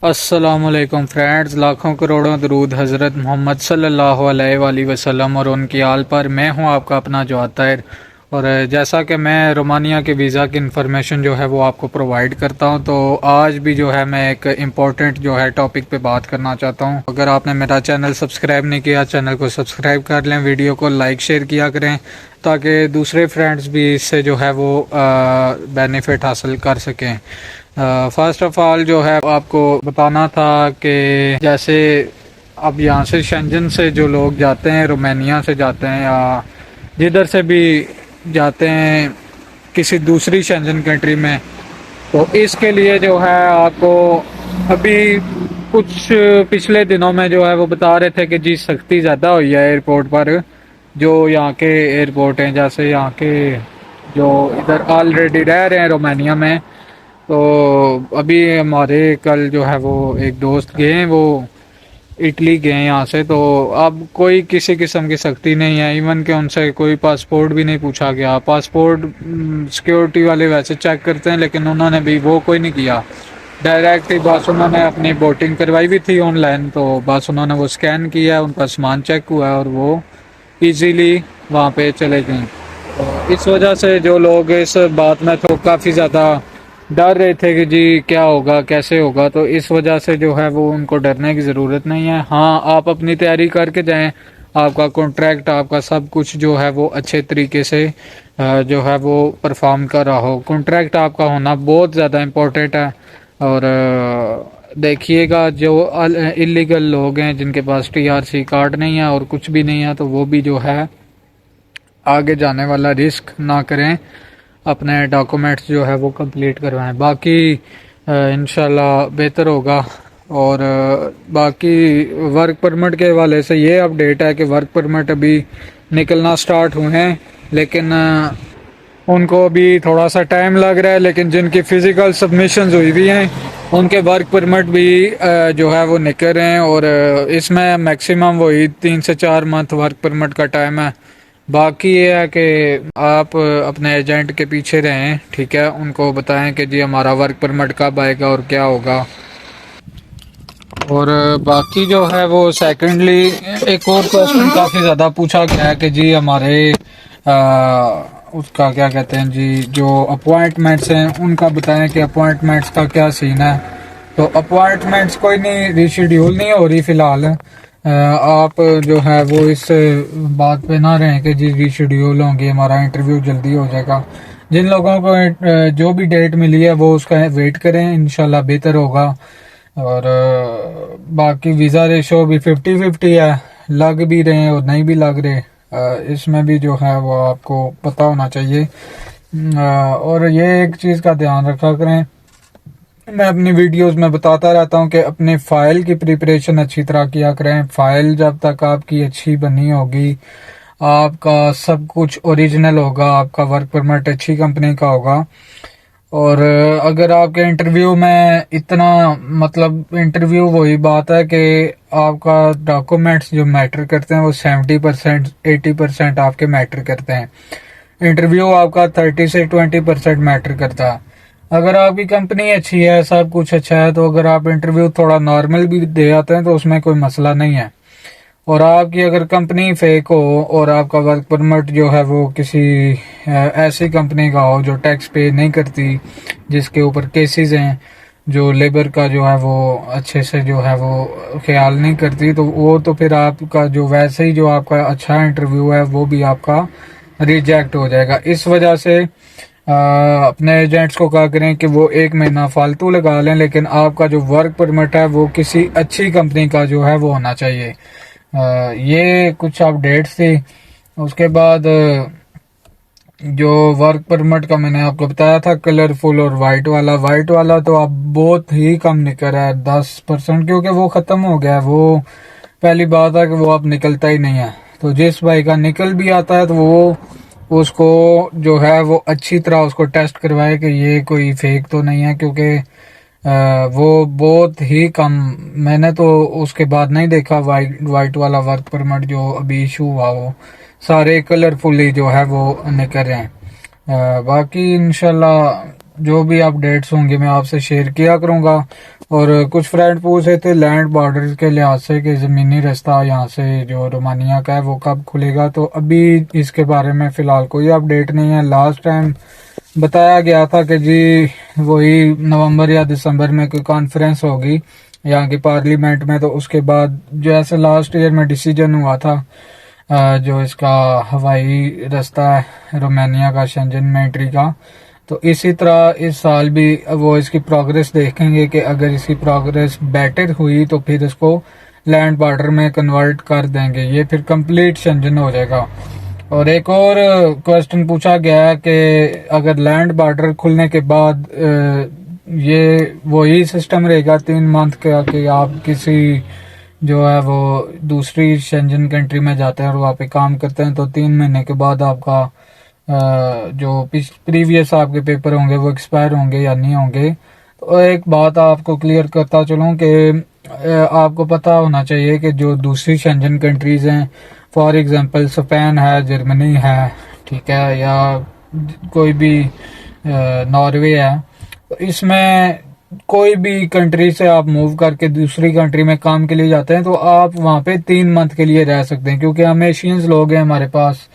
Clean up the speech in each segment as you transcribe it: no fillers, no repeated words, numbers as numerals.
अस्सलामुअलैकुम फ्रेंड्स, लाखों करोड़ों दरूद हज़रत मोहम्मद सल्लल्लाहु अलैहि वसल्लम और उनकी आल पर। मैं हूं आपका अपना जवाद ताहिर। और जैसा कि मैं रोमानिया के वीज़ा की इन्फॉर्मेशन जो है वो आपको प्रोवाइड करता हूं, तो आज भी जो है मैं एक इम्पॉर्टेंट जो है टॉपिक पे बात करना चाहता हूं। अगर आपने मेरा चैनल सब्सक्राइब नहीं किया, चैनल को सब्सक्राइब कर लें, वीडियो को लाइक शेयर किया करें ताकि दूसरे फ्रेंड्स भी इससे जो है वो बेनिफिट हासिल कर सकें। फर्स्ट ऑफ ऑल जो है आपको बताना था कि जैसे अब यहाँ से शेंजन से जो लोग जाते हैं, रोमानिया से जाते हैं या जिधर से भी जाते हैं किसी दूसरी शेंजन कंट्री में, तो इसके लिए जो है आपको अभी कुछ पिछले दिनों में जो है वो बता रहे थे कि जी सख्ती ज़्यादा हुई है एयरपोर्ट पर। जो यहाँ के एयरपोर्ट हैं, जैसे यहाँ के जो इधर ऑलरेडी रह रहे हैं रोमानिया में, तो अभी हमारे कल जो है वो एक दोस्त गए हैं, वो इटली गए हैं यहाँ से। तो अब कोई किसी किस्म की सख्ती नहीं है, इवन कि उनसे कोई पासपोर्ट भी नहीं पूछा गया। पासपोर्ट सिक्योरिटी वाले वैसे चेक करते हैं, लेकिन उन्होंने भी वो कोई नहीं किया। डायरेक्ट ही बस उन्होंने अपनी बोटिंग करवाई भी थी ऑनलाइन, तो बस उन्होंने वो स्कैन किया, उनका सामान चेक हुआ और वो इजीली वहाँ पे चले गए। तो इस वजह से जो लोग इस बात में तो काफ़ी ज़्यादा डर रहे थे कि जी क्या होगा कैसे होगा, तो इस वजह से जो है वो उनको डरने की ज़रूरत नहीं है। हाँ, आप अपनी तैयारी करके जाएं, आपका कॉन्ट्रैक्ट आपका सब कुछ जो है वो अच्छे तरीके से जो है वो परफॉर्म कर रहा हो। कॉन्ट्रैक्ट आपका होना बहुत ज़्यादा इम्पोर्टेंट है। और देखिएगा जो इलीगल लोग हैं जिनके पास टीआरसी कार्ड नहीं है और कुछ भी नहीं है, तो वो भी जो है आगे जाने वाला रिस्क ना करें, अपने डॉक्यूमेंट्स जो है वो कंप्लीट करवाएं। बाकी इंशाल्लाह बेहतर होगा। और बाकी वर्क परमिट के हवाले से ये अपडेट है कि वर्क परमिट अभी निकलना स्टार्ट हुए हैं, लेकिन उनको अभी थोड़ा सा टाइम लग रहा है। लेकिन जिनकी फ़िज़िकल सबमिशंस हुई हुई हैं उनके वर्क परमिट भी जो है वो निकल रहे हैं। और इसमें मैक्सिमम वही 3 से 4 मंथ वर्क परमिट का टाइम है। बाकी ये है कि आप अपने एजेंट के पीछे रहें, ठीक है, उनको बताएं कि जी हमारा वर्क परमिट कब आएगा और क्या होगा। और बाकी जो है वो सेकंडली एक और क्वेश्चन काफ़ी ज़्यादा पूछा गया है कि जी हमारे उसका क्या कहते हैं जी, जो अपॉइंटमेंट्स हैं उनका बताएं कि अपॉइंटमेंट्स का क्या सीन है। तो अपॉइंटमेंट्स कोई नहीं रिशेड्यूल नहीं हो रही फ़िलहाल। आप जो है वो इस बात पे ना रहें कि जी रिशेड्यूल होंगे, हमारा इंटरव्यू जल्दी हो जाएगा। जिन लोगों को जो भी डेट मिली है वो उसका वेट करें, इंशाल्लाह बेहतर होगा। और बाकी वीज़ा रेशो भी 50-50 है, लग भी रहे हैं और नहीं भी लग रहे। इसमें भी जो है वो आपको पता होना चाहिए। और ये एक चीज़ का ध्यान रखा करें, मैं अपनी वीडियोस में बताता रहता हूँ कि अपने फाइल की प्रिपरेशन अच्छी तरह किया करें। फाइल जब तक आपकी अच्छी बनी होगी, आपका सब कुछ ओरिजिनल होगा, आपका वर्क परमिट अच्छी कंपनी का होगा। और अगर आपके इंटरव्यू में इतना मतलब इंटरव्यू वही बात है कि आपका डॉक्यूमेंट्स जो मैटर करते हैं वो 70% 80% आपके मैटर करते हैं। इंटरव्यू आपका 30 से 20% मैटर करता है। अगर आपकी कंपनी अच्छी है, सब कुछ अच्छा है, तो अगर आप इंटरव्यू थोड़ा नॉर्मल भी दे आते हैं तो उसमें कोई मसला नहीं है। और आपकी अगर कंपनी फेक हो और आपका वर्क परमिट जो है वो किसी ऐसी कंपनी का हो जो टैक्स पे नहीं करती, जिसके ऊपर केसेस हैं, जो लेबर का जो है वो अच्छे से जो है वो ख्याल नहीं करती, तो वो तो फिर आपका जो वैसे ही जो आपका अच्छा इंटरव्यू है वो भी आपका रिजेक्ट हो जाएगा। इस वजह से अपने एजेंट्स को कहा करें कि वो 1 महीना फालतू लगा लें, लेकिन आपका जो वर्क परमिट है वो किसी अच्छी कंपनी का जो है वो होना चाहिए। ये कुछ अपडेट्स थी। उसके बाद जो वर्क परमिट का मैंने आपको बताया था कलरफुल और वाइट वाला तो अब बहुत ही कम निकल रहा है, 10%, क्योंकि वो ख़त्म हो गया है। वो पहली बात है कि वो अब निकलता ही नहीं है। तो जिस भाई का निकल भी आता है तो वो उसको जो है वो अच्छी तरह उसको टेस्ट करवाए कि ये कोई फेक तो नहीं है, क्योंकि वो बहुत ही कम, मैंने तो उसके बाद नहीं देखा वाइट वाला वर्क परमिट जो अभी इशू हुआ, वो सारे कलरफुली जो है वो निकल रहे हैं। बाकी इंशाल्लाह जो भी अपडेट्स होंगे मैं आपसे शेयर किया करूंगा। और कुछ फ्रेंड पूछ रहे थे लैंड बॉर्डर के लिहाज से कि ज़मीनी रास्ता यहाँ से जो रोमानिया का है वो कब खुलेगा, तो अभी इसके बारे में फ़िलहाल कोई अपडेट नहीं है। लास्ट टाइम बताया गया था कि जी वही नवंबर या दिसंबर में कोई कॉन्फ्रेंस होगी यहाँ की पार्लियामेंट में, तो उसके बाद जैसे लास्ट ईयर में डिसीजन हुआ था जो इसका हवाई रास्ता है रोमानिया का शेंजन में एंट्री का, तो इसी तरह इस साल भी वो इसकी प्रोग्रेस देखेंगे कि अगर इसकी प्रोग्रेस बेटर हुई तो फिर इसको लैंड बॉर्डर में कन्वर्ट कर देंगे, ये फिर कंप्लीट शेंजन हो जाएगा। और एक और क्वेश्चन पूछा गया है कि अगर लैंड बॉर्डर खुलने के बाद ये वही सिस्टम रहेगा 3 मंथ का कि आप किसी जो है वो दूसरी शेंजन कंट्री में जाते हैं और वहाँ पे काम करते हैं तो 3 महीने के बाद आपका जो प्रीवियस आपके पेपर होंगे वो एक्सपायर होंगे या नहीं होंगे। तो एक बात आपको क्लियर करता चलूँ कि आपको पता होना चाहिए कि जो दूसरी शेंजन कंट्रीज हैं, फॉर एग्जांपल स्पेन है, जर्मनी है, ठीक है, या कोई भी नॉर्वे है, तो इसमें कोई भी कंट्री से आप मूव करके दूसरी कंट्री में काम के लिए जाते हैं तो आप वहाँ पे 3 मंथ के लिए रह सकते हैं, क्योंकि हम एशियंस लोग हैं, हमारे पास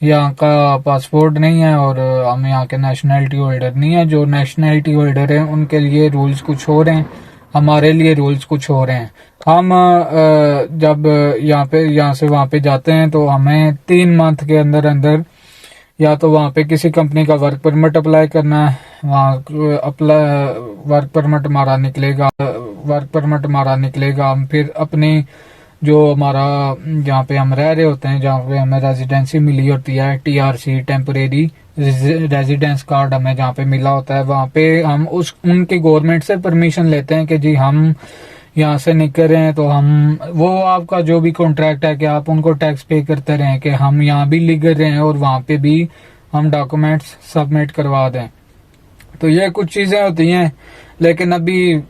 यहाँ का पासपोर्ट नहीं है और हम यहाँ के नेशनैलिटी होल्डर नहीं है। जो नेशनैलिटी होल्डर हैं उनके लिए रूल्स कुछ हो रहे हैं, हमारे लिए रूल्स कुछ हो रहे हैं। हम जब यहाँ से वहाँ पे जाते हैं तो हमें 3 मंथ के अंदर अंदर या तो वहाँ पे किसी कंपनी का वर्क परमिट अप्लाई करना है, वहाँ अप्लाई वर्क परमिट हमारा निकलेगा, हम फिर अपनी जो हमारा जहाँ पे हम रह रहे होते हैं, जहाँ पे हमें रेजिडेंसी मिली होती है, TRC टेम्परेरी रेजिडेंस कार्ड हमें जहाँ पे मिला होता है, वहाँ पे हम उनके गवर्नमेंट से परमिशन लेते हैं कि जी हम यहाँ से निकल रहे हैं, तो हम वो आपका जो भी कॉन्ट्रैक्ट है कि आप उनको टैक्स पे करते रहें कि हम यहाँ भी लिख रहे हैं और वहाँ पे भी हम डॉक्यूमेंट्स सबमिट करवा दें। तो ये कुछ चीज़ें होती हैं, लेकिन अभी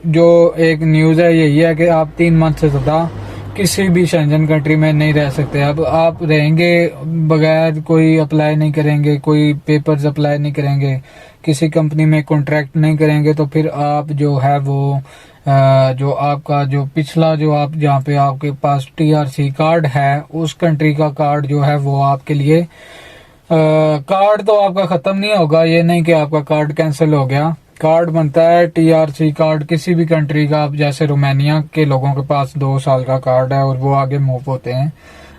जो एक न्यूज़ है यही है कि आप 3 मंथ से ज़्यादा किसी भी शेंजन कंट्री में नहीं रह सकते। अब आप रहेंगे बगैर कोई अप्लाई नहीं करेंगे, कोई पेपर्स अप्लाई नहीं करेंगे, किसी कंपनी में कॉन्ट्रैक्ट नहीं करेंगे, तो फिर आप जो है वो जो आपका जो पिछला जो आप जहाँ पे आपके पास TRC कार्ड है उस कंट्री का कार्ड जो है वो आपके लिए कार्ड तो आपका खत्म नहीं होगा। ये नहीं कि आपका कार्ड कैंसिल हो गया, कार्ड बनता है TRC कार्ड किसी भी कंट्री का। आप जैसे रोमानिया के लोगों के पास 2 साल का कार्ड है और वो आगे मूव होते हैं,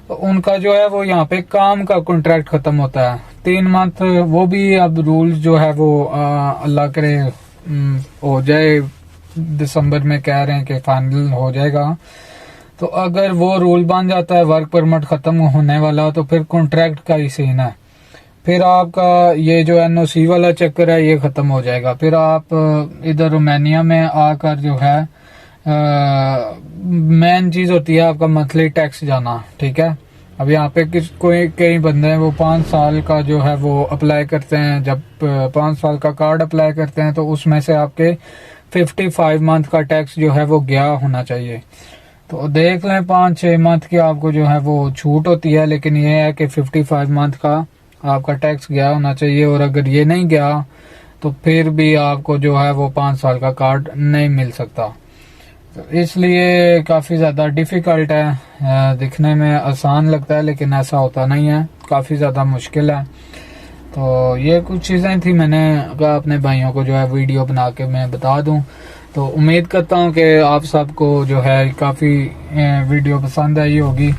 तो उनका जो है वो यहाँ पे काम का कॉन्ट्रैक्ट खत्म होता है 3 मंथ। वो भी अब रूल्स जो है वो अल्लाह करे हो जाए, दिसंबर में कह रहे हैं कि फाइनल हो जाएगा। तो अगर वो रूल बन जाता है, वर्क परमिट खत्म होने वाला, तो फिर कॉन्ट्रैक्ट का ही सीन है, फिर आपका ये जो NOC वाला चक्कर है ये ख़त्म हो जाएगा। फिर आप इधर रोमानिया में आकर जो है मेन चीज़ होती है आपका मंथली टैक्स जाना, ठीक है। अब यहाँ पे कई बंदे हैं वो 5 साल का जो है वो अप्लाई करते हैं, जब 5 साल का कार्ड अप्लाई करते हैं तो उसमें से आपके 55 मंथ का टैक्स जो है वो गया होना चाहिए। तो देख लें 5-6 मंथ की आपको जो है वो छूट होती है, लेकिन ये है कि 55 मंथ का आपका टैक्स गया होना चाहिए, और अगर ये नहीं गया तो फिर भी आपको जो है वो 5 साल का कार्ड नहीं मिल सकता। तो इसलिए काफ़ी ज़्यादा डिफ़िकल्ट है, दिखने में आसान लगता है लेकिन ऐसा होता नहीं है, काफ़ी ज़्यादा मुश्किल है। तो ये कुछ चीज़ें थी, मैंने कहा अपने भाइयों को जो है वीडियो बना के मैं बता दूं। तो उम्मीद करता हूं कि आप सबको जो है काफ़ी वीडियो पसंद आई होगी।